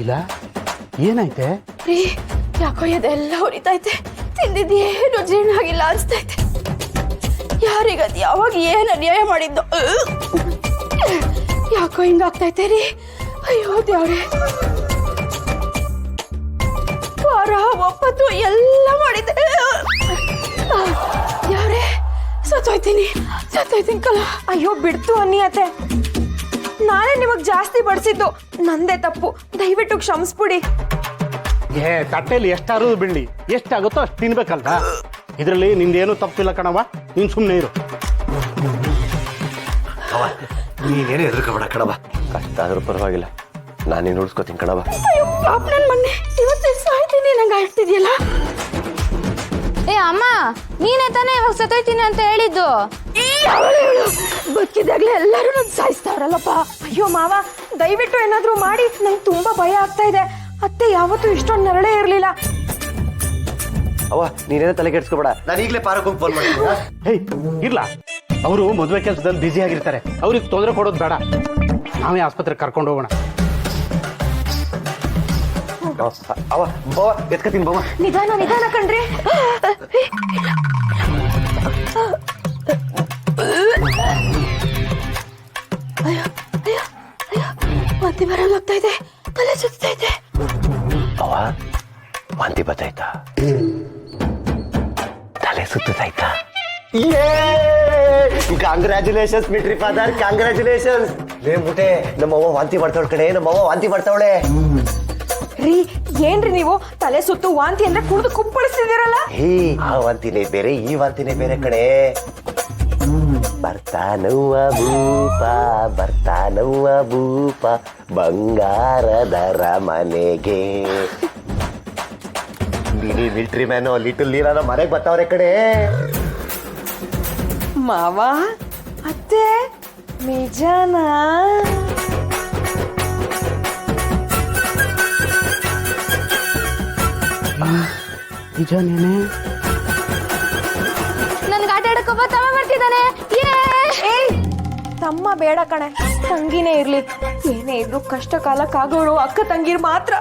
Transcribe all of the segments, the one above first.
ಇಲ್ಲ ಏನಾಯ್ತೆ? ರೀ ಯಾಕೋ ಇದೆಲ್ಲ ಹೊರಿತೈತೆ, ತಿಂದಿದ್ದೇನು ಜೀರ್ಣ ಆಗಿಲ್ಲ ಅನ್ಸ್ತೈತೆ. ಯಾರಿಗದು ಯಾವಾಗ ಏನು ಅನ್ಯಾಯ ಮಾಡಿದ್ದು ಯಾಕೋ ಹಿಂಗಾಗ್ತೈತೆ ರೀ. ಅಯ್ಯೋ ದೇವ್ರೆ, ವಾರ ಒಪ್ಪತ್ತು ಎಲ್ಲ ಮಾಡಿದ್ದೆ. ಯಾರೇ ಸತ್ತೋಯ್ತೀನಿ ಕಲ. ಅಯ್ಯೋ ಬಿಡ್ತು ಅನ್ನಿ ಅತ್ತೆ, ನಾನೇ ನಿಮಗ್ ಜಾಸ್ತಿ ಬಡಿಸಿದ್ದು, ನಂದೇ ತಪ್ಪು, ದಯವಿಟ್ಟು ಕ್ಷಮಿಸ್ಬಿಡಿ. ತಟ್ಟೆಲಿ ಎಷ್ಟಾರು ಬಿಡ್ಲಿ, ಎಷ್ಟಾಗುತ್ತೋ ಅಷ್ಟು ತಿನ್ಬೇಕಲ್ವಾ? ಇದರಲ್ಲಿ ನಿಂದೇನು ತಪ್ಪಿಲ್ಲ ಕಣವ, ನೀನ್ ಸುಮ್ಮನೆ ಇರು. ನೀನೇನು ಹೆದರ್ಕೋಬೇಡ ಕಣವ, ಕಷ್ಟ ಆದ್ರೂ ಪರವಾಗಿಲ್ಲ, ನಾನೇನು ಉಳಿಸ್ಕೋತೀನಿ ಕಣವ. ಅಯ್ಯೋ ಪಾಪ, ನನ್ ಮೊನ್ನೆ ಇವತ್ತು ಸಾಯ್ತೀನಿ ನಂಗೆ ಆಡ್ತಿದ್ಯಲ್ಲ. ಏ ಅಮ್ಮ, ನೀನೇ ತಾನೇ ಇವಾಗ ಸತ್ತೋಯ್ತೀನಿ ಅಂತ ಹೇಳಿದ್ದು. ಬದುಕಿದಾಗ್ಲೇ ಎಲ್ಲರೂ ನನ್ ಸಾಯಿಸ್ತಾವ್ರಲ್ಲಪ್ಪ. ಅಯ್ಯೋ ಮಾವ, ದಯವಿಟ್ಟು ಏನಾದ್ರೂ ಮಾಡಿ, ನಂಗೆ ತುಂಬಾ ಭಯ ಆಗ್ತಾ ಇದೆ. ಅತ್ತೆ ಯಾವತ್ತೂ ಇಷ್ಟೊಂದು ನರಳೇ ಇರ್ಲಿಲ್ಲ. ಅವ ನೀನೇನು ತಲೆ ಕೆಡ್ಸ್ಕೋಬೇಡ, ನಾನು ಈಗಲೇ ಪಾರಕ್ಕೆ ಹೋಗಿ ಫೋನ್ ಮಾಡ್ತೀನಿ. ಹೇಯ್ ಇರ್ಲಾ, ಅವರು ಮದುವೆ ಕೆಲಸದಲ್ಲಿ ಬ್ಯುಸಿ ಆಗಿರ್ತಾರೆ, ಅವ್ರಿಗೆ ತೊಂದರೆ ಕೊಡೋದು ಬೇಡ. ನಾವೇ ಆಸ್ಪತ್ರೆಗೆ ಕರ್ಕೊಂಡು ಹೋಗೋಣ. ಅವ ಬವ ಎತ್ಕತೀನಿ ಬವ. ನಿಧಾನ ನಿಧಾನ ಕಣ್ರಿ. ವಾಂತಿ ಬರಲಾಗ್ತಾ ಇದೆ, ತಲೆ ಸುತ್ತೈತೆ. ಅವ ವಾಂತಿ ಬತ್ತಾಯ್ತಾ? ತಲೆ ಸುತ್ತಾಯ್ತಾ? ಕಾಂಗ್ರ್ಯಾಚುಲೇಷನ್ಸ್ ಮಿಟ್ರಿ ಫಾದರ್, ಕಾಂಗ್ರ್ಯಾಚುಲೇಷನ್ಸ್. ಲೇಬಿಟ್ಟೆ, ನಮ್ಮವ್ವ ವಾಂತಿ ಮಾಡ್ತಾವಳ ಕಡೆ, ನಮ್ಮವ್ವ ವಾಂತಿ ಮಾಡ್ತಾವಳೆ. ರೀ ಏನ್ರಿ ನೀವು, ತಲೆ ಸುತ್ತು ವಾಂತಿ ಅಂದ್ರೆ ಕುಡಿದು ಕುಪ್ಪಳಿಸ್ತಿದ್ದೀರಲ್ಲ. ಆ ವಾಂತಿನೇ ಬೇರೆ, ಈ ವಾಂತಿನೇ ಬೇರೆ ಕಡೆ. ಬರ್ತಾನವ್ವ ಭೂಪ, ಬರ್ತಾನವ್ವ ಭೂಪ, ಬಂಗಾರದರ ಮನೆಗೆ. ಮಿನಿ ಮಿಲ್ಟ್ರಿ ಮ್ಯಾನು ಲಿಟಲ್ ನೀರಾನ ಮನೆಗೆ ಬರ್ತಾವ್ರೆ ಕಡೆ. ಮಾವ ಅತ್ತೆ ನಿಜನಾ? ನಿಜನೇನೆ? ನನ್ಗೆ ಆಟ ಆಡಕ್ಕೊಬ್ಬ ತಮ್ಮ ಬರ್ತಿದ್ದಾನೆ. ಏಯ್ ತಮ್ಮ ಬೇಡ ಕಣೆ, ತಂಗಿನೇ ಇರ್ಲಿ. ಏನೇ ಇದ್ರು ಕಷ್ಟ ಕಾಲಕ್ಕಾಗೋರು ಅಕ್ಕ ತಂಗಿರ್ ಮಾತ್ರ.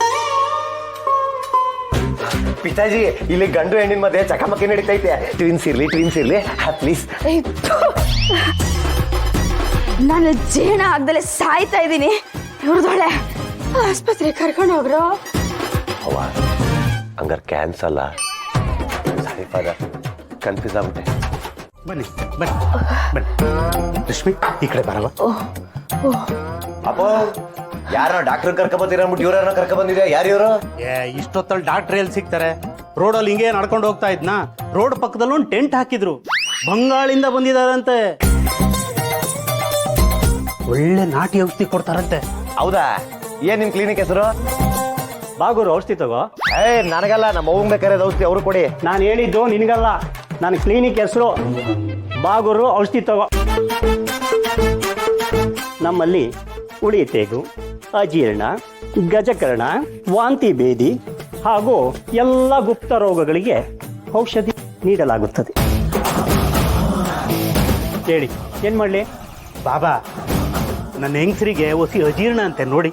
ಪಿತಾಜಿ, ಇಲ್ಲಿ ಗಂಡು ಹೆಣ್ಣಿನ ಮಧ್ಯೆ ಚಕಮಕಿ ನಡೀತೈತೆ. ಟ್ವಿನ್ಸ್ ಇರ್ಲಿ ಪ್ಲೀಸ್. ನಾನು ಜೀರ್ಣ ಆಗ್ದಲೆ ಸಾಯ್ತಾ ಇದ್ದೀನಿ. ಇವ್ರದೊಳೆ ಆಸ್ಪತ್ರೆಗೆ ಕರ್ಕೊಂಡು ಹೋಗ್ರು. ಅವ ಹಂಗಾರೆ ಕ್ಯಾನ್ಸರ್ ಅಲ್ಲ. ಸಾರಿ ಫಾದರ್, ಕನ್ಫ್ಯೂಸ್ ಆಗ್ಬಿಟ್ಟೆ. ಬನ್ನಿ ಬನ್ನಿ ಬನ್ನಿ. ರಶ್ಮಿ ಈ ಕಡೆ ಬರವ. ಅಪ್ಪ, ಯಾರೋ ಡಾಕ್ಟರ್ ಕರ್ಕೊಂಬಂದಿರ ಅಂದ್ಬಿಟ್ಟು ಇವ್ರನ್ನ ಕರ್ಕೊಂಬಂದಿದೆ. ಯಾರು ಇವರು? ಇಷ್ಟೊತ್ತಲ್ಲಿ ಡಾಕ್ಟರ್ ಎಲ್ಲಿ ಸಿಗ್ತಾರೆ? ರೋಡಲ್ಲಿ ಹಿಂಗೆ ನಡ್ಕೊಂಡು ಹೋಗ್ತಾ ಇದ್ನಾ, ರೋಡ್ ಪಕ್ಕದಲ್ಲಿ ಒಂದು ಟೆಂಟ್ ಹಾಕಿದ್ರು. ಬಂಗಾಳಿಂದ ಬಂದಿದಾರಂತೆ, ಒಳ್ಳೆ ನಾಟಿ ಔಷಧಿ ಕೊಡ್ತಾರಂತೆ. ಹೌದಾ? ಏನ್ ನಿಮ್ ಕ್ಲಿನಿಕ್ ಹೆಸರು? ಬಾಗೂರು ಔಷಧಿ ತಗೋ. ನನಗಲ್ಲ, ನಮ್ಮ ಅವ್ವಂಗ್ ಬೇಕಾದ್ರೆ ಔಷಧಿ ಅವ್ರು ಕೊಡಿ. ನಾನು ಹೇಳಿದ್ದು ನಿನಗಲ್ಲ, ನನ್ನ ಕ್ಲಿನಿಕ್ ಹೆಸರು ಬಾಗೂರು ಔಷಧಿ ತಗೋ. ನಮ್ಮಲ್ಲಿ ಉಳಿ ತೇಗು, ಅಜೀರ್ಣ, ಗಜಕರ್ಣ, ವಾಂತಿ ಭೇದಿ ಹಾಗೂ ಎಲ್ಲ ಗುಪ್ತ ರೋಗಗಳಿಗೆ ಔಷಧಿ ನೀಡಲಾಗುತ್ತದೆ. ಹೇಳಿ ಏನ್ ಮಾಡ್ಲಿ? ಬಾಬಾ, ನನ್ನ ಹೆಂಗಸರಿಗೆ ಒಸಿ ಅಜೀರ್ಣ ಅಂತೆ ನೋಡಿ.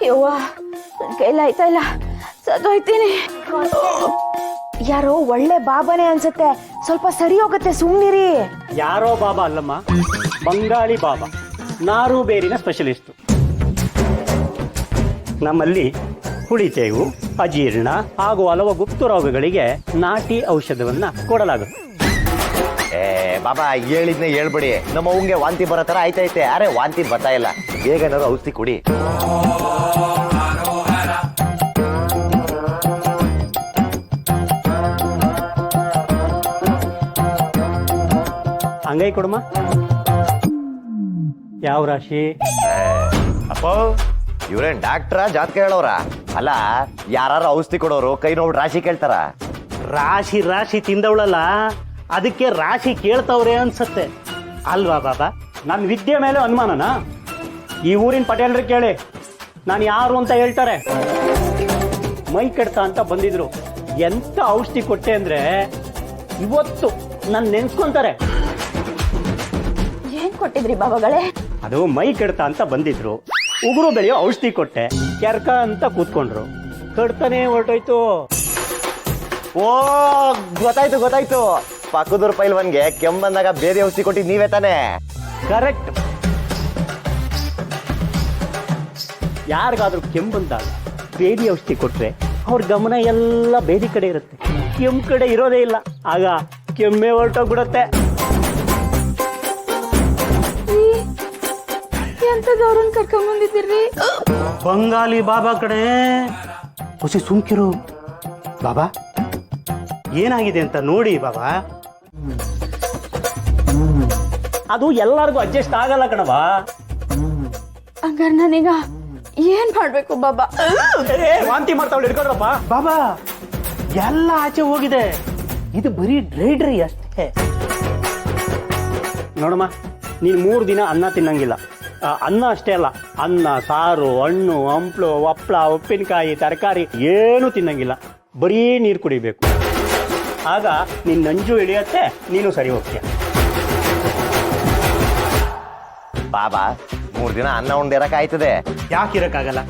ಯವ್ವ, ಕೈಲಾಯ್ತಾ ಇಲ್ಲ, ಸತ್ತೋಯ್ತೀನಿ. ಯಾರೋ ಒಳ್ಳೆ ಬಾಬಾನೇ ಅನ್ಸುತ್ತೆ, ಸ್ವಲ್ಪ ಸರಿ ಹೋಗುತ್ತೆ, ಸುಮ್ನಿರಿ. ಯಾರೋ ಬಾಬಾ ಅಲ್ಲಮ್ಮ, ಬಂಗಾಳಿ ಬಾಬಾ, ನಾರು ಬೇರಿನ ಸ್ಪೆಷಲಿಸ್ಟು. ನಮ್ಮಲ್ಲಿ ಹುಳಿತೇವು, ಅಜೀರ್ಣ ಹಾಗೂ ಹಲವು ಗುಪ್ತ ರೋಗಗಳಿಗೆ ನಾಟಿ ಔಷಧವನ್ನ ಕೊಡಲಾಗುತ್ತೆ. ಬಾಬಾ ಹೇಳಿದ್ನೆ ಹೇಳ್ಬಿಡಿ, ನಮ್ಮ ಅವ್ವಂಗೆ ವಾಂತಿ ಬರೋ ತರ ಆಯ್ತೈತೆ. ಅರೆ ವಾಂತಿ ಬರ್ತಾ ಇಲ್ಲ, ಬೇಗ ಏನಾದ್ರು ಔಷಧಿ ಕೊಡಿ. ಹಂಗೈ ಕೊಡಮ್ಮ. ಯಾವ ರಾಶಿ? ಅಪ್ಪ, ಇವ್ರೇನ್ ಡಾಕ್ಟ್ರ ಜಾತಕ ಹೇಳೋರ? ಅಲ್ಲ, ಯಾರು ಔಷಧಿ ಕೊಡೋರು ಕೈ ನೋಡ್ಬಿಟ್ಟು ರಾಶಿ ಕೇಳ್ತಾರ? ರಾಶಿ ರಾಶಿ ತಿಂದವಳಲ್ಲ, ಅದಕ್ಕೆ ರಾಶಿ ಕೇಳ್ತವ್ರೆ ಅನ್ಸತ್ತೆ ಅಲ್ವಾ ಬಾಬಾ? ನನ್ನ ವಿದ್ಯೆ ಮೇಲೆ ಅನುಮಾನನಾ? ಈ ಊರಿನ ಪಟೇಲ್ರಿ ಕೇಳಿ, ನಾನು ಯಾರು ಅಂತ ಹೇಳ್ತಾರೆ. ಮೈ ಕೆಡ್ತ ಅಂತ ಬಂದಿದ್ರು, ಎಂತ ಔಷಧಿ ಕೊಟ್ಟೆ ಅಂದ್ರೆ ಇವತ್ತು ನನ್ನ ನೆನ್ಸ್ಕೊಂತಾರೆ. ಏನ್ ಕೊಟ್ಟಿದ್ರಿ ಬಾಬಾಗಳೇ? ಅದು ಮೈ ಕೆಡ್ತ ಅಂತ ಬಂದಿದ್ರು, ಉಗುರು ಬೆಳೆಯೋ ಔಷಧಿ ಕೊಟ್ಟೆ. ಕೆರ್ಕ ಅಂತ ಕೂತ್ಕೊಂಡ್ರು, ಕಡ್ತಾನೆ ಹೊರಟೋಯ್ತು. ಓ ಗೊತ್ತಾಯ್ತು ಗೊತ್ತಾಯ್ತು, ಪಕ್ಕದೂರ್ ಪೈಲ್ವನ್ಗೆ ಕೆಮ್ಮು ಬಂದಾಗ ಬೇರೆ ಔಷಧಿ ಕೊಟ್ಟಿದ್ ನೀವೇ ತಾನೇ? ಕರೆಕ್ಟ್. ಯಾರಿಗಾದ್ರೂ ಕೆಮ್ಮು ಬಂದಾಗ ಬೇದಿ ಔಷಧಿ ಕೊಟ್ರೆ ಅವ್ರ ಗಮನ ಎಲ್ಲ ಬೇದಿ ಕಡೆ ಇರುತ್ತೆ, ಕೆಮ್ಮು ಕಡೆ ಇರೋದೇ ಇಲ್ಲ. ಆಗ ಕೆಮ್ಮೆ ಹೊರಟೋಗ್ಬಿಡತ್ತೆ. ಎಂತದವ್ರನ್ನ ಕರ್ಕೊಂಡ್ ಬಂದಿದ್ದೀರಿ? ಬಂಗಾಲಿ ಬಾಬಾ ಕಡೆ. ಹುಸಿ ಸುಮ್ಕಿರು ಬಾಬಾ, ಏನಾಗಿದೆ ಅಂತ ನೋಡಿ ಬಾಬಾ. ಅದು ಎಲ್ಲರಿಗೂ ಅಡ್ಜಸ್ಟ್ ಆಗಲ್ಲ ಕಣವಾ. ಹಂಗಾರ ನಾನೀಗ ಏನ್ ಮಾಡ್ಬೇಕು ಬಾಬಾ? ವಾಂತಿ ಮಾಡ್ತಾವಳು, ಹಿಡ್ಕೊಂಡ್ರಪ್ಪ. ಬಾಬಾ ಎಲ್ಲ ಆಚೆ ಹೋಗಿದೆ, ಇದು ಬರೀ ಡ್ರೈ ಅಷ್ಟೇ. ನೋಡಮ್ಮ, ನೀನು 3 ದಿನ ಅನ್ನ ತಿನ್ನಂಗಿಲ್ಲ. ಅನ್ನ ಅಷ್ಟೇ ಅಲ್ಲ, ಅನ್ನ, ಸಾರು, ಹಣ್ಣು, ಹಂಪ್ಲು, ಹಪ್ಪಳ, ಉಪ್ಪಿನಕಾಯಿ, ತರಕಾರಿ ಏನೂ ತಿನ್ನಂಗಿಲ್ಲ. ಬರೀ ನೀರು ಕುಡಿಬೇಕು. ಆಗ ನಿನ್ನ ನಂಜು ಇಳಿಯತ್ತೆ, ನೀನು ಸರಿ ಹೋಗ್ತೀಯ. ಬಾಬಾ 3 ದಿನ ಅನ್ನ ಉಂಡಿರಕ್ ಆಯ್ತದೆ? ಯಾಕಿರಕ್ಕಾಗಲ್ಲ?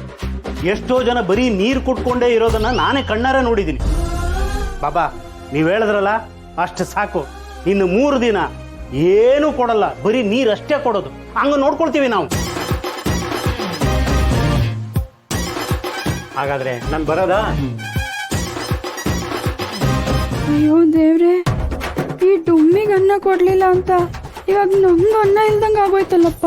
ಎಷ್ಟೋ ಜನ ಬರೀ ನೀರು ಕುಟ್ಕೊಂಡೇ ಇರೋದನ್ನ ನಾನೇ ಕಣ್ಣಾರೆ ನೋಡಿದ್ದೀನಿ. ಬಾಬಾ ನೀವು ಹೇಳಿದ್ರಲ್ಲ, ಅಷ್ಟು ಸಾಕು. ಇನ್ನು 3 ದಿನ ಏನೂ ಕೊಡಲ್ಲ, ಬರೀ ನೀರಷ್ಟೇ ಕೊಡೋದು. ಹಂಗ ನೋಡ್ಕೊಳ್ತೀವಿ ನಾವು. ಹಾಗಾದ್ರೆ ನಾನು ಬರೋದಾ? ಅಯ್ಯೋ ದೇವ್ರೆ, ಈ ಡುಮ್ಮಿಗೆ ಅನ್ನ ಕೊಡ್ಲಿಲ್ಲ ಅಂತ ಇವಾಗ ನಂಗೂ ಅನ್ನ ಇಲ್ದಂಗ ಆಗೋಯ್ತಲ್ಲಪ್ಪ.